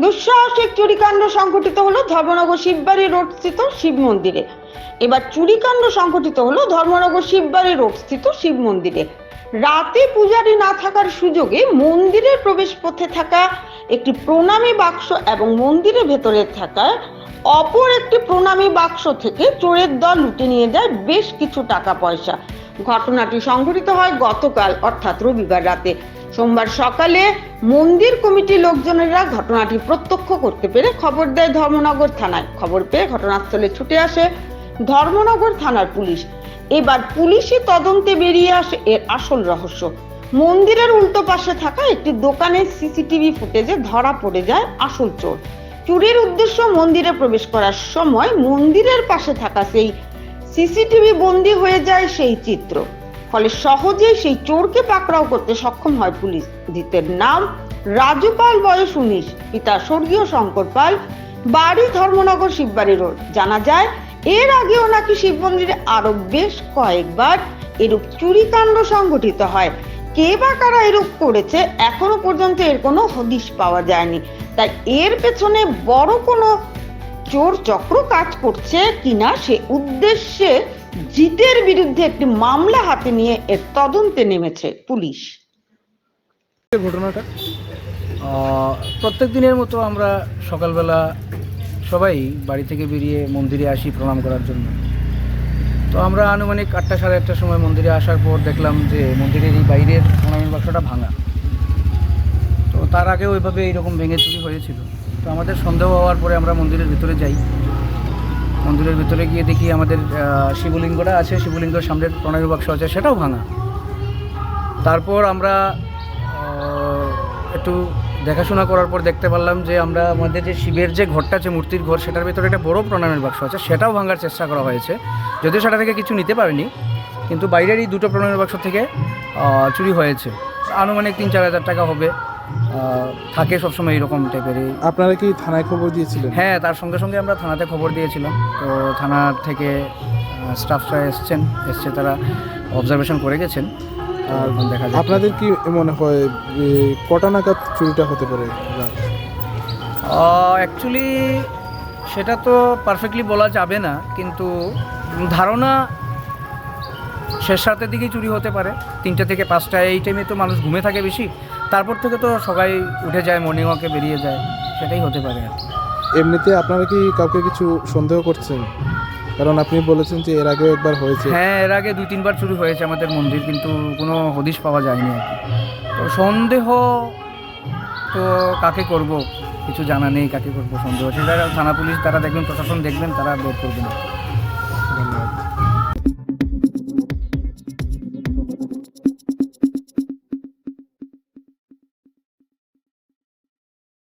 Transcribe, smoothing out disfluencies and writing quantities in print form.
দুঃসাহসিক চুরিকাণ্ড সংঘটিত হলো ধর্মনগর শিববাড়ি রোড স্থিত শিব মন্দিরে। এবার চুরিকাণ্ড সংঘটিত হলো ধর্মনগর শিববাড়ি রোড স্থিত শিব মন্দিরে। রাতে পূজারী না থাকার সুযোগে মন্দিরের প্রবেশ পথে থাকা একটি প্রণামী বাক্স এবং মন্দিরের ভেতরে থাকা অপর একটি প্রণামী বাক্স থেকে চোরের দল লুটে নিয়ে যায় বেশ কিছু টাকা পয়সা। ঘটনাটি সংঘটিত হয় গতকাল অর্থাৎ রবিবার রাতে। সোমবার সকালে মন্দির কমিটির লোকজনেরা ঘটনাটি প্রত্যক্ষ করতে পেরে খবর দেয় ধর্মনগর থানায়। খবর পেয়ে ঘটনাস্থলে ছুটে আসে ধর্মনগর থানার পুলিশ। এবার পুলিশি তদন্তে বেরিয়ে আসে এর আসল রহস্য। মন্দিরের উল্টো পাশে থাকা একটি দোকানের সিসিটিভি ফুটেজে ধরা পড়ে যায় আসল চোর। চুরির উদ্দেশ্য মন্দিরে প্রবেশ করার সময় মন্দিরের পাশে থাকা সেই সিসিটিভি বন্দী হয়ে যায় সেই চিত্র। ফলে সহজেই সেই চোরকে পাকড়াও করতে সক্ষম হয় পুলিশ। ধৃতের নাম রাজু পাল, বয়স 19, পিতা স্বর্গীয় শঙ্কর পাল, বাড়ি ধর্মনগর শিববাড়ি রোড। জানা যায় এর আগেও নাকি শিব মন্দিরে আরো বেশ কয়েকবার এরূপ চুরিকাণ্ড সংঘটিত হয়। কে বা কারা এরূপ করেছে এখনো পর্যন্ত এর কোনো হদিশ পাওয়া যায়নি। তাই এর পেছনে বড় কোনো চোর চক্র কাজ করছে কিনা সে উদ্দেশ্যে জিতের বিরুদ্ধে একটি মামলা হাতে নিয়ে এর তদন্তে নেমেছে পুলিশ। ঘটনাটা প্রত্যেক দিনের মতো আমরা সকালবেলা সবাই বাড়ি থেকে বেরিয়ে মন্দিরে আসি প্রণাম করার জন্য। তো আমরা আনুমানিক 8টা সাড়ে 8টার সময় মন্দিরে আসার পর দেখলাম যে মন্দিরের এই বাইরের প্রণামের বাক্সটা ভাঙা। তো তার আগে ওইভাবে এইরকম ভেঙে চুরি হয়েছিল। তো আমাদের সন্দেহ হওয়ার পরে আমরা মন্দিরের ভিতরে যাই। মন্দিরের ভিতরে গিয়ে দেখি আমাদের শিবলিঙ্গটা আছে, শিবলিঙ্গের সামনের প্রণামী বাক্স আছে, সেটাও ভাঙা। তারপর আমরা একটু দেখাশোনা করার পর দেখতে পারলাম যে আমরা আমাদের যে শিবের যে ঘরটা আছে, মূর্তির ঘর, সেটার ভিতরে একটা বড় প্রণামের বাক্স আছে, সেটাও ভাঙার চেষ্টা করা হয়েছে। যদিও সেটা থেকে কিছু নিতে পারেনি, কিন্তু বাইরের এই দুটো প্রণামের বাক্স থেকে চুরি হয়েছে। আনুমানিক 3-4 হাজার টাকা হবে, থাকে সবসময় এরকম টাইপের। আপনারা কি থানায় খবর দিয়েছিলেন? হ্যাঁ, তার সঙ্গে সঙ্গে আমরা থানাতে খবর দিয়েছিলাম। তো থানার থেকে স্টাফরা এসছে, তারা অবজারভেশন করে গেছেন। আর দেখা যায় আপনাদের কি মনে হয় কটা নাগাদ চুরিটা হতে পারে? অ্যাকচুয়ালি সেটা তো পারফেক্টলি বলা যাবে না, কিন্তু ধারণা শেষ রাতের দিকেই চুরি হতে পারে। 3টে থেকে 5টা এই টাইমে তো মানুষ ঘুমে থাকে বেশি। তারপর থেকে তো সবাই উঠে যায়, মর্নিং ওয়াকে বেরিয়ে যায়, সেটাই হতে পারে আর কি। এমনিতে আপনারা কি কাউকে কিছু সন্দেহ করছেন? কারণ আপনি বলেছেন যে এর আগেও একবার হয়েছে। হ্যাঁ, এর আগে 2-3 বার চুরি হয়েছে আমাদের মন্দির, কিন্তু কোনো হদিশ পাওয়া যায়নি আর কি। তো সন্দেহ তো কাকে করব, কিছু জানা নেই কাকে করব সন্দেহ। সেটা থানা পুলিশ তারা দেখবেন, প্রশাসন দেখবেন, তারা বের করবেন।